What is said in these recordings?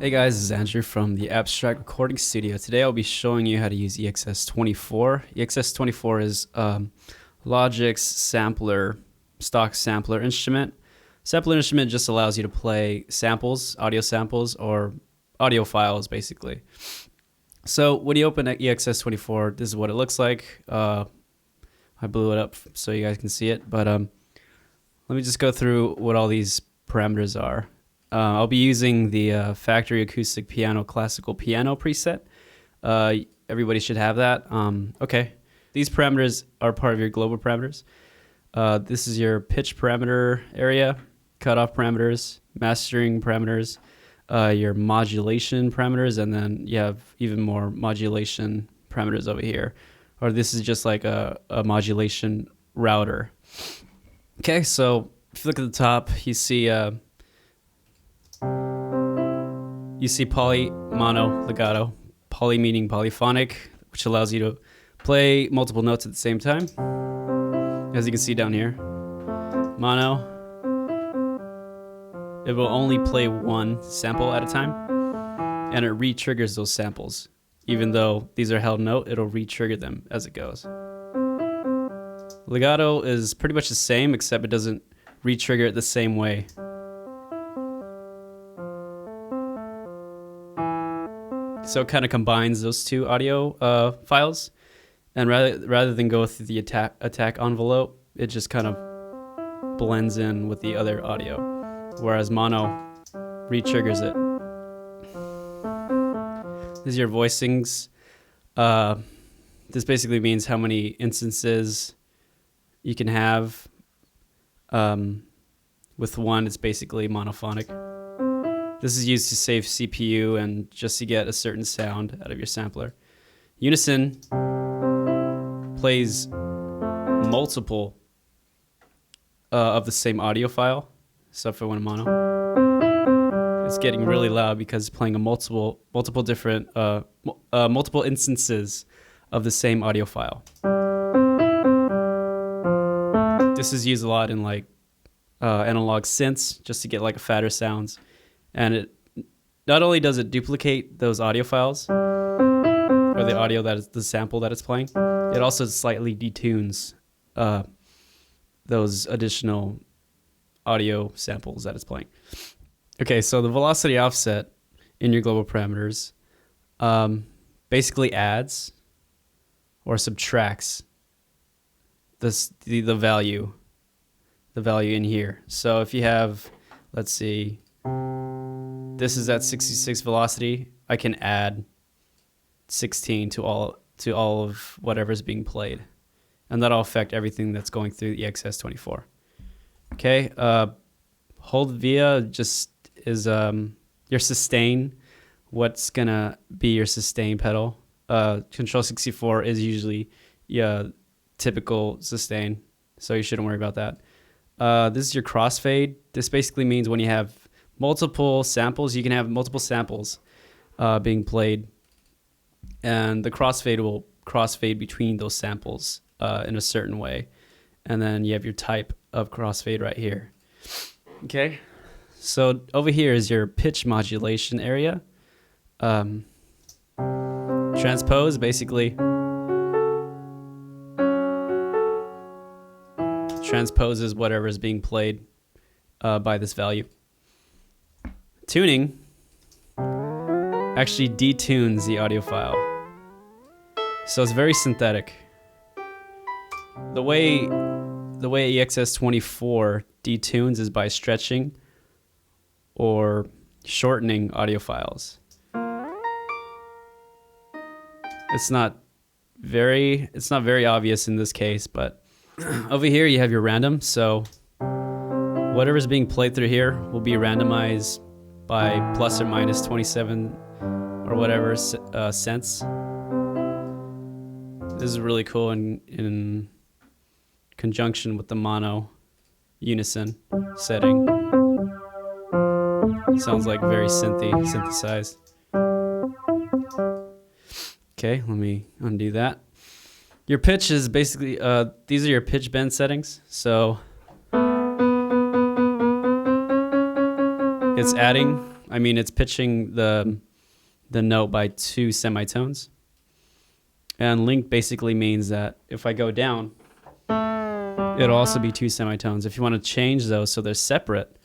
Hey guys, this is Andrew from the Abstract Recording Studio. Today I'll be showing you how to use EXS24. EXS24 is Logic's stock sampler instrument. Sampler instrument just allows you to play samples, audio samples, or audio files basically. So when you open EXS24, this is what it looks like. I blew it up so you guys can see it, but let me just go through what all these parameters are. I'll be using the factory acoustic piano classical piano preset. Everybody should have that. Okay, these parameters are part of your global parameters. This is your pitch parameter area, cutoff parameters, mastering parameters, your modulation parameters, and then you have even more modulation parameters over here. Or this is just like a modulation router. Okay, so if you look at the top, you see poly, mono, legato. Poly meaning polyphonic, which allows you to play multiple notes at the same time. As you can see down here. Mono, it will only play one sample at a time, and it re-triggers those samples. Even though these are held note, it'll re-trigger them as it goes. Legato is pretty much the same, except it doesn't re-trigger it the same way. So it kind of combines those two audio files, and rather than go through the attack envelope, it just kind of blends in with the other audio, whereas mono re-triggers it. This is your voicings. This basically means how many instances you can have. With one, it's basically monophonic. This is used to save CPU and just to get a certain sound out of your sampler. Unison plays multiple of the same audio file. So if I want a mono, it's getting really loud because it's playing a multiple instances of the same audio file. This is used a lot in like analog synths, just to get like fatter sounds. And it not only does it duplicate those audio files, or the audio that is the sample that it's playing, it also slightly detunes those additional audio samples that it's playing. Okay, so the velocity offset in your global parameters basically adds or subtracts the value in here. So if you have, let's see, this is at 66 velocity, I can add 16 to all of whatever's being played, and that'll affect everything that's going through the EXS24. Okay, hold via just is your sustain. What's gonna be your sustain pedal? Control 64 is usually typical sustain, so you shouldn't worry about that. This is your crossfade. This basically means when you have multiple samples, you can have multiple samples being played, and the crossfade will crossfade between those samples in a certain way. And then you have your type of crossfade right here. Okay, so over here is your pitch modulation area. Transpose basically transposes whatever is being played by this value. Tuning actually detunes the audio file, so it's very synthetic. The way EXS24 detunes is by stretching or shortening audio files. It's not very obvious in this case, but over here you have your random, so whatever's being played through here will be randomized by plus or minus 27 or whatever cents. This is really cool in conjunction with the mono unison setting. Sounds like very synthesized. Okay, let me undo that. Your pitch is basically, these are your pitch bend settings. So it's adding I mean, it's pitching the note by 2 semitones. And link basically means that if I go down, it'll also be 2 semitones. If you want to change those so they're separate,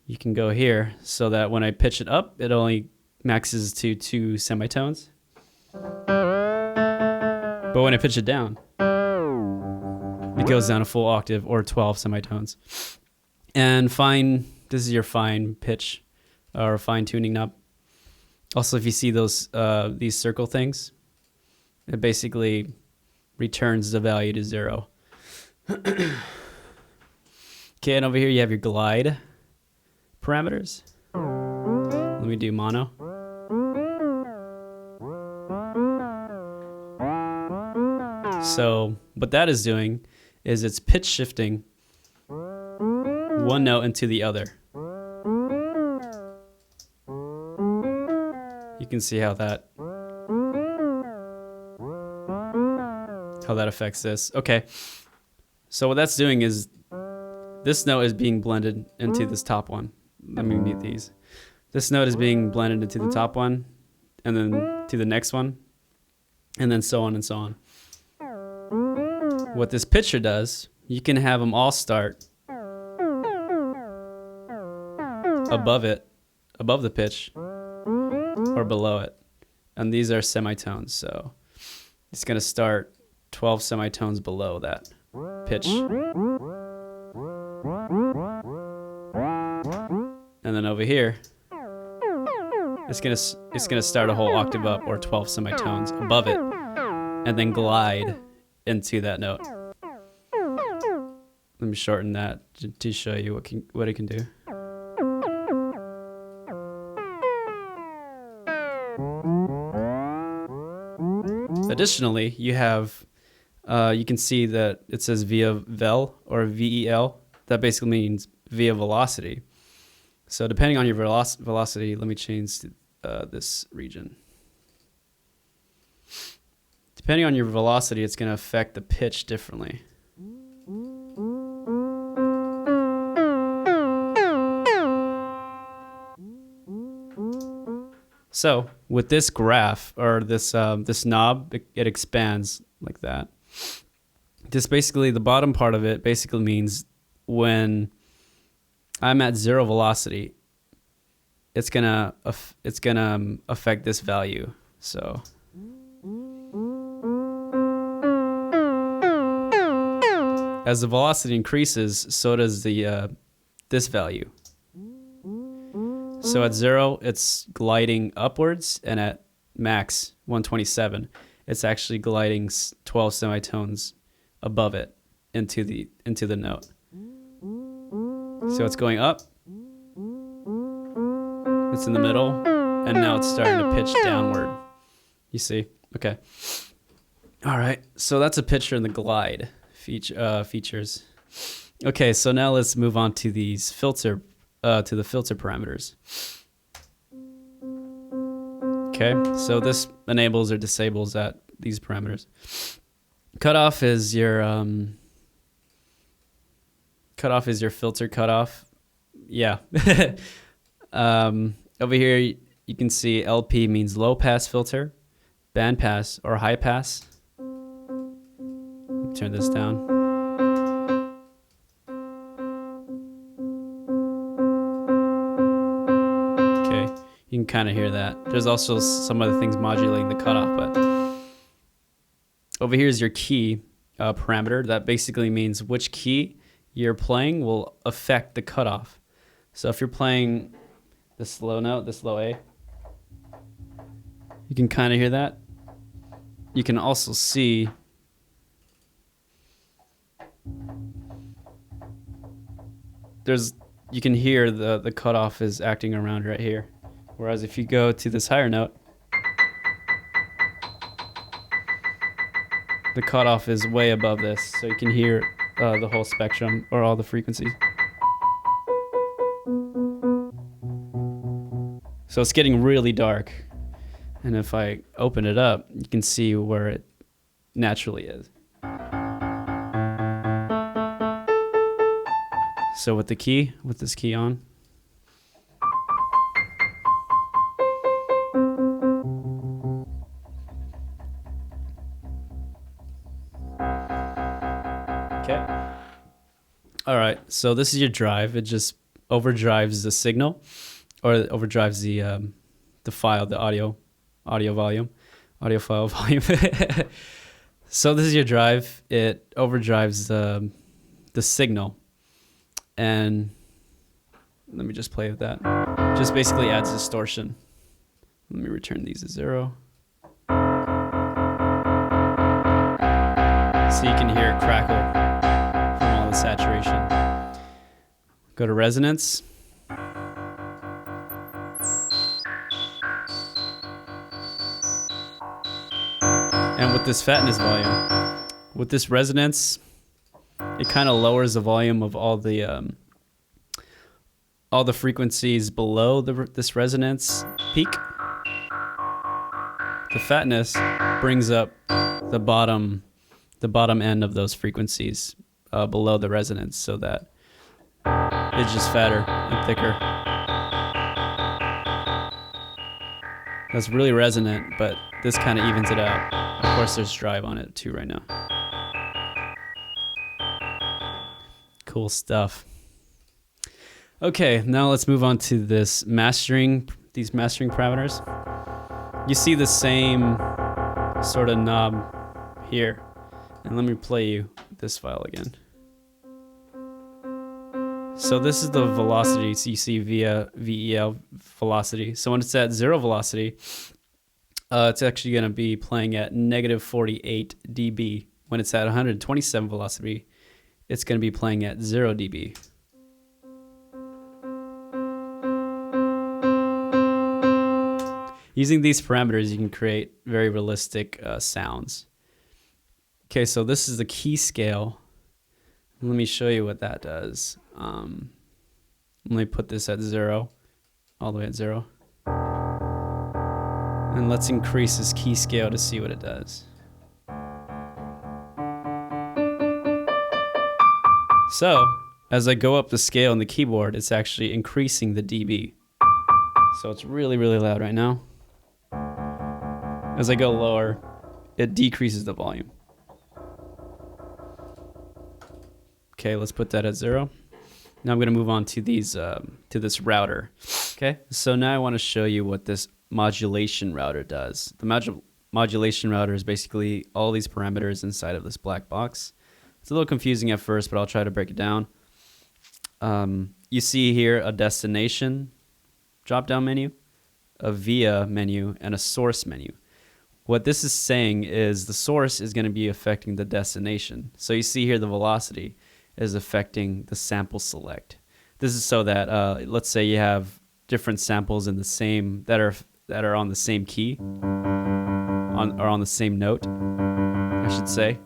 you can go here so that when I pitch it up, it only maxes to 2 semitones. But when I pitch it down, it goes down a full octave or 12 semitones. And fine, this is your fine pitch or fine tuning knob. Also, if you see those these circle things, it basically returns the value to 0. Okay, and over here you have your glide parameters. Let me do mono. So what that is doing is it's pitch shifting one note into the other. You can see how that affects this. Okay, so what that's doing is this note is being blended into this top one. Let me mute these. This note is being blended into the top one, and then to the next one, and then so on and so on. What this pitcher does, you can have them all start above it, above the pitch, or below it. And these are semitones, so it's going to start 12 semitones below that pitch. And then over here, it's gonna start a whole octave up, or 12 semitones above it, and then glide into that note. Let me shorten that to show you what it can do. Additionally, you have you can see that it says via vel or VEL. That basically means via velocity. So depending on your velocity, let me change to this region. Depending on your velocity, it's going to affect the pitch differently. So with this graph, or this this knob, it expands like that. This basically, the bottom part of it basically means when I'm at 0 velocity, it's gonna affect this value. So as the velocity increases, so does the this value. So at 0, it's gliding upwards, and at max 127, it's actually gliding 12 semitones above it into the note. So it's going up, it's in the middle, and now it's starting to pitch downward. You see? Okay. All right. So that's a picture in the glide features. Okay. So now let's move on to these filter parameters. Okay. So this enables or disables these parameters. Cutoff is your filter cutoff. Yeah. Over here you can see LP means low pass filter, band pass, or high pass. Turn this down. Okay, you can kind of hear that. There's also some other things modulating the cutoff, but over here is your key parameter. That basically means which key you're playing will affect the cutoff. So if you're playing this low note, this low A, you can kind of hear that. You can also see you can hear the cutoff is acting around right here. Whereas if you go to this higher note, the cutoff is way above this, so you can hear the whole spectrum, or all the frequencies. So it's getting really dark, and if I open it up, you can see where it naturally is. So with this key on, Okay. All right. So this is your drive. It just overdrives the signal, or overdrives the file, the audio file volume. So this is your drive. It overdrives the signal, and let me just play with that. Just basically adds distortion. Let me return these to 0. So you can hear it crackle from all the saturation. Go to resonance. And with this fatness volume, with this resonance, it kind of lowers the volume of all the frequencies below this resonance peak. The fatness brings up the bottom end of those frequencies below the resonance, so that it's just fatter and thicker. That's really resonant, but this kind of evens it out. Of course, there's drive on it too right now. Cool stuff. Okay, now let's move on to these mastering parameters. You see the same sort of knob here. And let me play you this file again. So this is the velocity. So you see via VEL velocity. So when it's at 0 velocity, it's actually going to be playing at -48 dB. When it's at 127 velocity, it's going to be playing at 0 dB. Using these parameters, you can create very realistic sounds. Okay, so this is the key scale. Let me show you what that does. Let me put this at 0, all the way at 0. And let's increase this key scale to see what it does. So, as I go up the scale on the keyboard, it's actually increasing the dB. So it's really, really loud right now. As I go lower, it decreases the volume. Okay, let's put that at 0. Now I'm going to move on to this router. Okay, so now I want to show you what this modulation router does. The modulation router is basically all these parameters inside of this black box. It's a little confusing at first, but I'll try to break it down. You see here a destination drop-down menu, a via menu, and a source menu. What this is saying is the source is going to be affecting the destination. So you see here the velocity is affecting the sample select. This is so that let's say you have different samples in the same that are on the same key, or on the same note, I should say.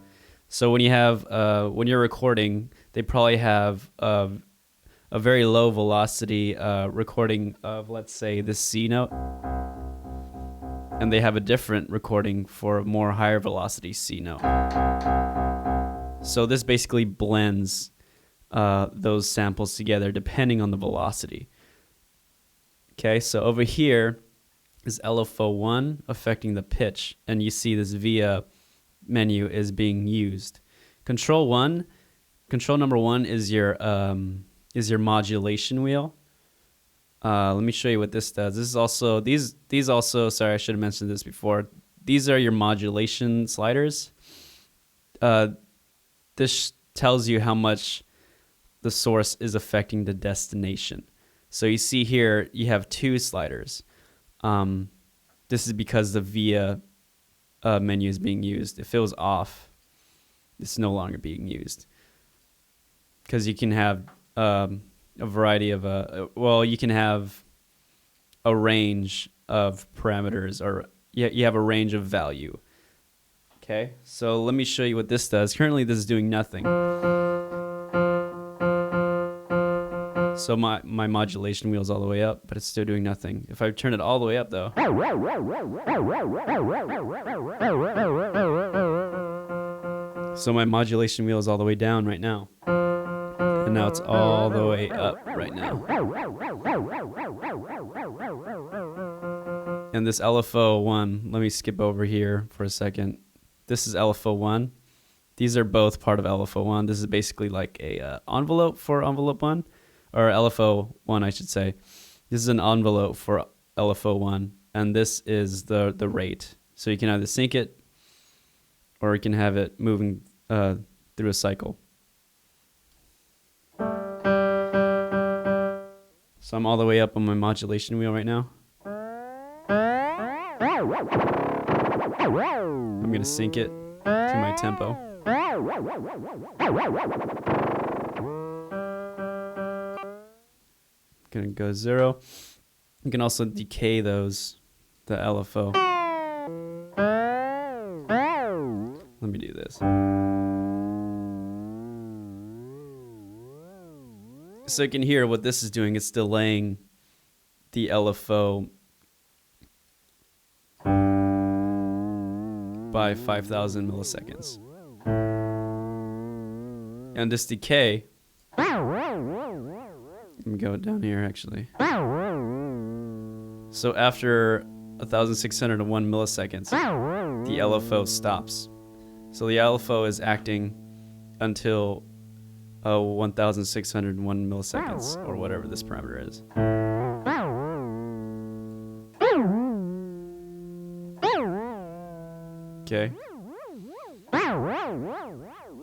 So when you have when you're recording, they probably have a very low velocity recording of, let's say, this C note, and they have a different recording for a more higher velocity C note. So this basically blends those samples together depending on the velocity. Okay, so over here is LFO1 affecting the pitch, and you see this via menu is being used. Control number 1 is your modulation wheel. Let me show you what this does. This is also these also, sorry, I should have mentioned this before. These are your modulation sliders. This tells you how much the source is affecting the destination. So you see here you have 2 sliders. This is because the via menu is being used. If it was off, it's no longer being used. Because you can have a variety of you can have a range of parameters, or you have a range of value. Okay, so let me show you what this does. Currently this is doing nothing. So my modulation wheel is all the way up, but it's still doing nothing. If I turn it all the way up though, so my modulation wheel is all the way down right now. And now it's all the way up right now. And this LFO1, let me skip over here for a second. This is LFO1. These are both part of LFO1. This is basically like a envelope for envelope 1, or LFO1, I should say. This is an envelope for LFO1, and this is the rate. So you can either sync it, or you can have it moving through a cycle. So I'm all the way up on my modulation wheel right now. I'm gonna sync it to my tempo. Gonna go 0. You can also decay those, the LFO. Let me do this. So you can hear what this is doing. It's delaying the LFO by 5,000 milliseconds. And this decay, let me go down here actually. So after 1,601 milliseconds, the LFO stops. So the LFO is acting until 1,601 milliseconds, or whatever this parameter is. Okay.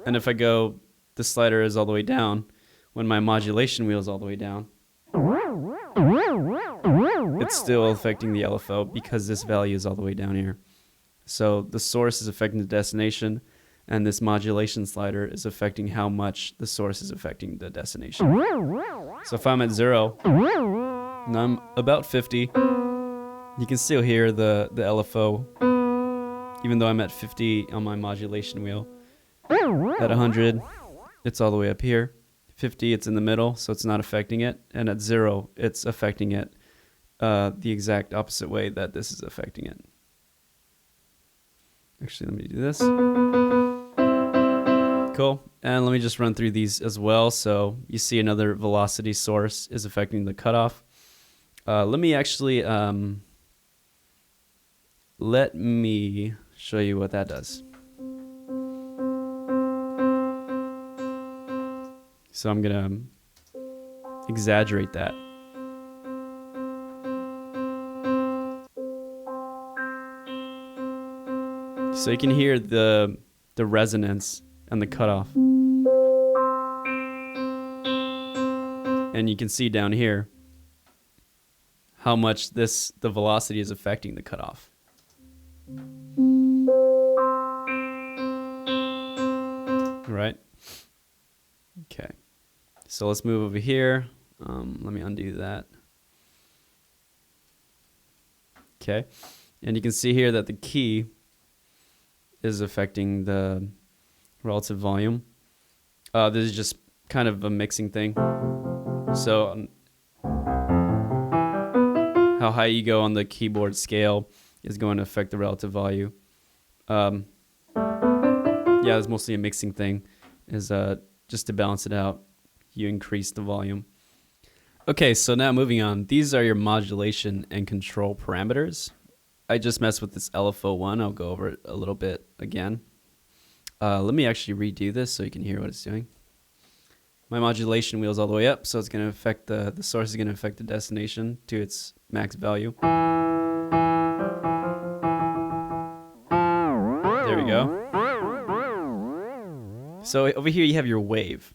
And if I go, the slider is all the way down. When my modulation wheel is all the way down, it's still affecting the LFO because this value is all the way down here. So the source is affecting the destination, and this modulation slider is affecting how much the source is affecting the destination. So if I'm at 0, and I'm about 50, you can still hear the LFO, even though I'm at 50 on my modulation wheel. At 100, it's all the way up here. 50, it's in the middle, so it's not affecting it. And at 0, it's affecting it the exact opposite way that this is affecting it. Actually, let me do this. Cool. And let me just run through these as well. So you see another velocity source is affecting the cutoff. Let me actually let me show you what that does. So I'm gonna exaggerate that. So you can hear the resonance and the cutoff. And you can see down here how much the velocity is affecting the cutoff. Right? Okay. So let's move over here. Let me undo that. Okay. And you can see here that the key is affecting the relative volume. This is just kind of a mixing thing. So how high you go on the keyboard scale is going to affect the relative value. Yeah, it's mostly a mixing thing. Is just to balance it out, you increase the volume. Okay, so now moving on. These are your modulation and control parameters. I just messed with this LFO1. I'll go over it a little bit again. Let me actually redo this so you can hear what it's doing. My modulation wheel is all the way up, so it's going to affect the source is going to affect the destination to its max value. There we go. So over here you have your wave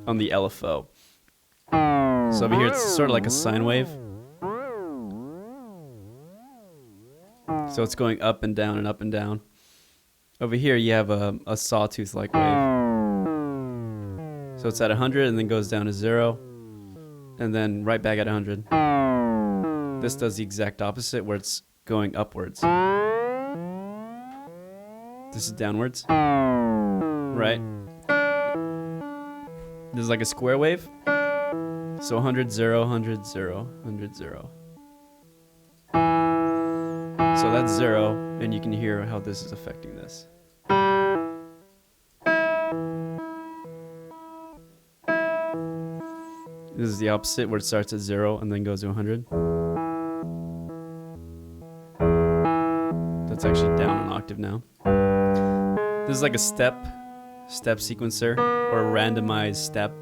on the LFO. So over here it's sort of like a sine wave. So it's going up and down and up and down. Over here you have a sawtooth-like wave. So it's at 100 and then goes down to 0. And then right back at 100. This does the exact opposite where it's going upwards. This is downwards. Right? This is like a square wave. So 100, 0, 100, 0, 100, 0. So that's 0, and you can hear how this is affecting this. This is the opposite, where it starts at 0 and then goes to 100. it's actually down an octave now. This is like a step sequencer or a randomized step.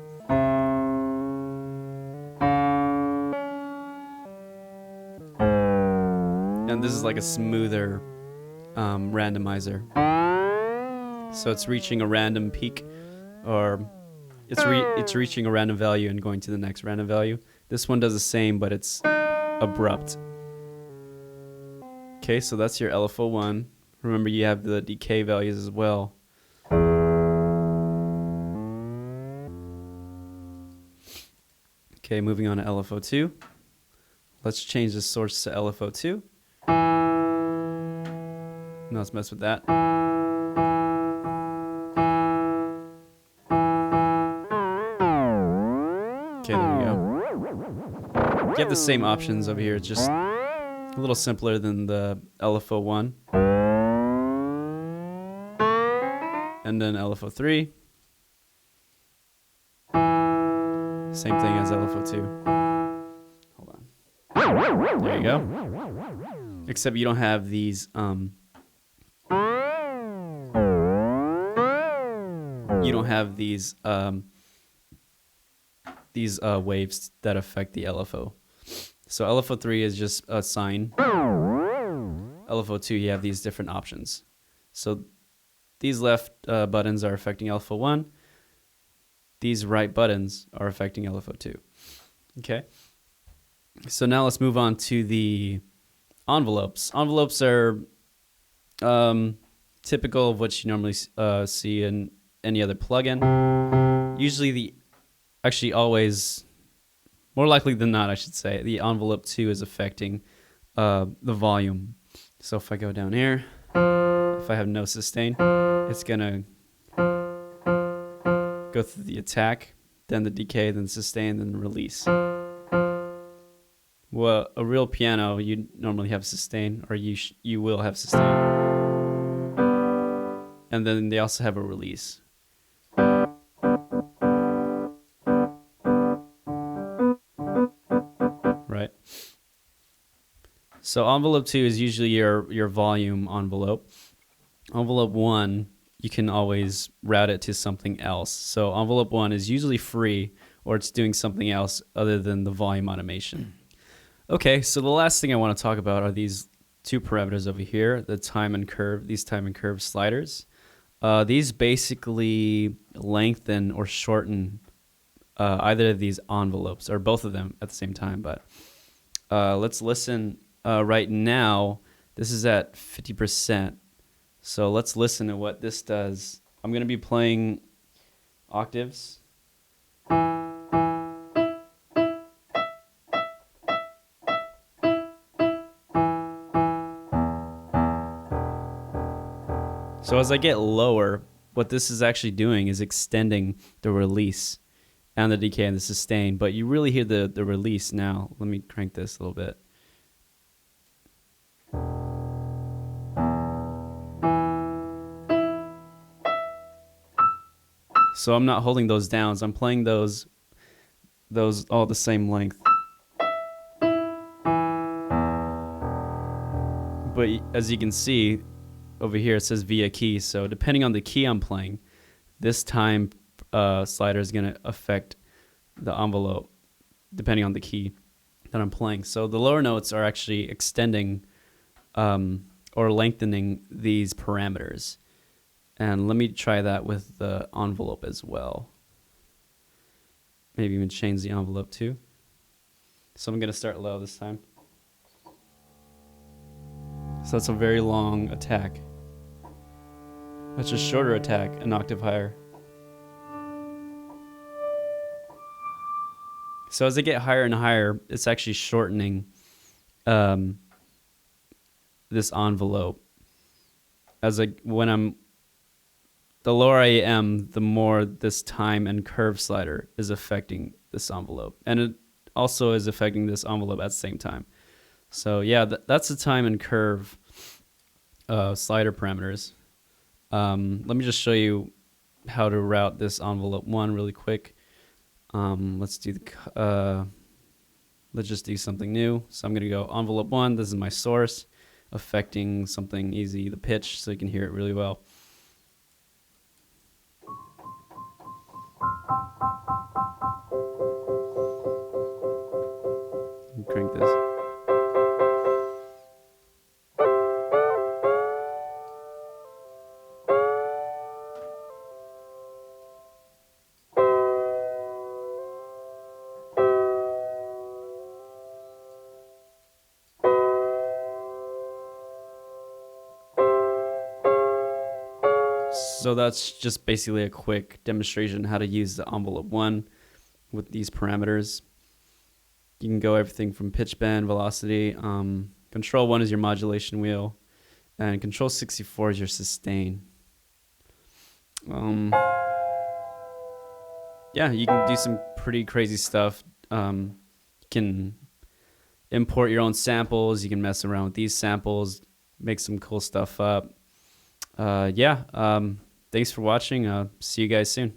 And this is like a smoother randomizer. So it's reaching a random peak, or it's reaching a random value and going to the next random value. This one does the same, but it's abrupt. Okay, so that's your LFO1. Remember, you have the decay values as well. Okay, moving on to LFO2. Let's change the source to LFO2. Now let's mess with that. Okay, there we go. You have the same options over here. It's just a little simpler than the LFO1. And then LFO3. Same thing as LFO2. Hold on. There you go. Except you don't have these waves that affect the LFO. So LFO3 is just a sine. LFO2, you have these different options. So these left buttons are affecting LFO1. These right buttons are affecting LFO2. Okay. So now let's move on to the envelopes. Envelopes are typical of what you normally see in any other plugin. Usually always, more likely than not, I should say, the envelope 2 is affecting the volume. So if I go down here, if I have no sustain, it's gonna go through the attack, then the decay, then sustain, then release. Well, a real piano, you normally have sustain, or you will have sustain. And then they also have a release. Right? So envelope 2 is usually your volume envelope. Envelope 1, you can always route it to something else. So envelope 1 is usually free, or it's doing something else other than the volume automation. Okay, so the last thing I want to talk about are these two parameters over here, the time and curve, these time and curve sliders. These basically lengthen or shorten either of these envelopes, or both of them at the same time. But let's listen right now. This is at 50%. So let's listen to what this does. I'm going to be playing octaves. So as I get lower, what this is actually doing is extending the release and the decay and the sustain. But you really hear the release now. Let me crank this a little bit. So I'm not holding those downs. I'm playing those all the same length. But as you can see, over here it says via key. So depending on the key I'm playing, this time slider is going to affect the envelope depending on the key that I'm playing. So the lower notes are actually extending or lengthening these parameters. And let me try that with the envelope as well. Maybe even change the envelope too. So I'm going to start low this time. So that's a very long attack. That's a shorter attack, an octave higher. So as I get higher and higher, it's actually shortening this envelope. The lower I am, the more this time and curve slider is affecting this envelope. And it also is affecting this envelope at the same time. So yeah, that's the time and curve slider parameters. Let me just show you how to route this envelope 1 really quick. Let's just do something new. So I'm going to go envelope 1. This is my source. affecting something easy, the pitch, so you can hear it really well. Crank this. So that's just basically a quick demonstration how to use the envelope 1 with these parameters. You can go everything from pitch bend, velocity. Control 1 is your modulation wheel, and control 64 is your sustain. Yeah, you can do some pretty crazy stuff. You can import your own samples. You can mess around with these samples, make some cool stuff up. Thanks for watching. See you guys soon.